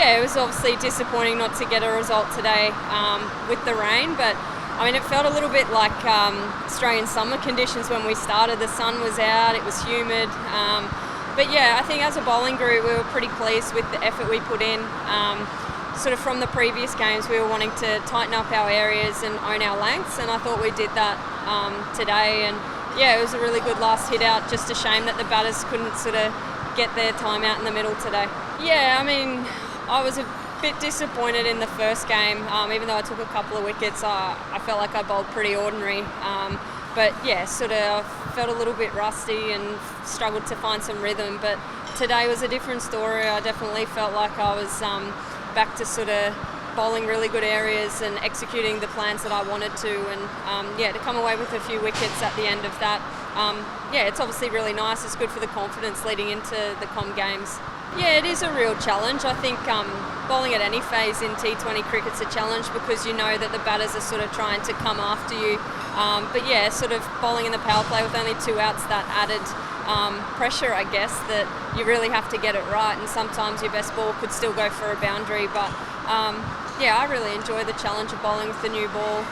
Yeah, it was obviously disappointing not to get a result today with the rain, but I mean, it felt a little bit like Australian summer conditions when we started. The sun was out, it was humid. But yeah, I think as a bowling group, we were pretty pleased with the effort we put in. Sort of from the previous games, we were wanting to tighten up our areas and own our lengths, and I thought we did that today. And yeah, it was a really good last hit out. Just a shame that the batters couldn't sort of get their time out in the middle today. Yeah, I mean, I was a bit disappointed in the first game. Even though I took a couple of wickets, I felt like I bowled pretty ordinary. But yeah, sort of felt a little bit rusty and struggled to find some rhythm. But today was a different story. I definitely felt like I was back to sort of bowling really good areas and executing the plans that I wanted to. And yeah, to come away with a few wickets at the end of that, yeah, it's obviously really nice. It's good for the confidence leading into the Com Games. Yeah, it is a real challenge. I think bowling at any phase in T20 cricket's a challenge because you know that the batters are sort of trying to come after you. But yeah, sort of bowling in the power play with only 2 outs, that added pressure, I guess, that you really have to get it right, and sometimes your best ball could still go for a boundary. But yeah, I really enjoy the challenge of bowling with the new ball.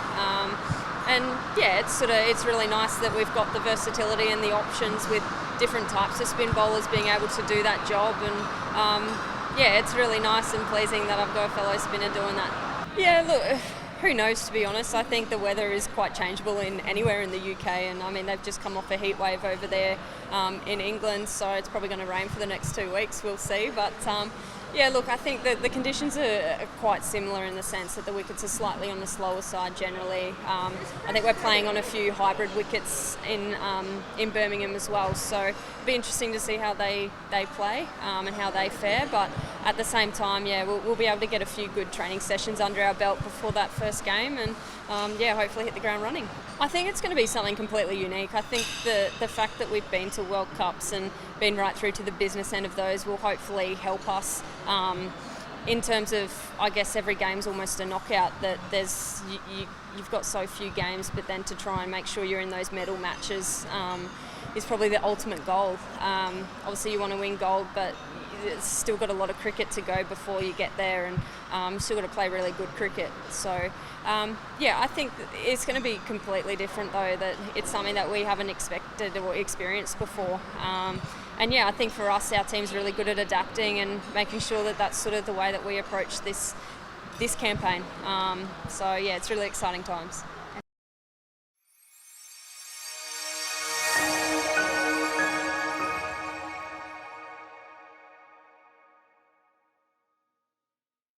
And yeah, it's really nice that we've got the versatility and the options with different types of spin bowlers being able to do that job. And yeah, it's really nice and pleasing that I've got a fellow spinner doing that. Yeah, look, who knows, to be honest. I think the weather is quite changeable in anywhere in the UK, and I mean, they've just come off a heat wave over there in England, so it's probably going to rain for the next 2 weeks. We'll see. But yeah, look, I think that the conditions are quite similar in the sense that the wickets are slightly on the slower side generally. I think we're playing on a few hybrid wickets in Birmingham as well, so it'll be interesting to see how they play and how they fare. But at the same time, yeah, we'll be able to get a few good training sessions under our belt before that first game, and yeah, hopefully hit the ground running. I think it's going to be something completely unique. I think the fact that we've been to World Cups and been right through to the business end of those will hopefully help us in terms of, I guess, every game's almost a knockout, that there's you've got so few games, but then to try and make sure you're in those medal matches is probably the ultimate goal. Obviously you want to win gold, but it's still got a lot of cricket to go before you get there, and still got to play really good cricket. So yeah, I think it's going to be completely different, though, that it's something that we haven't expected or experienced before. And yeah, I think for us, our team's really good at adapting and making sure that that's sort of the way that we approach this campaign. So yeah, it's really exciting times.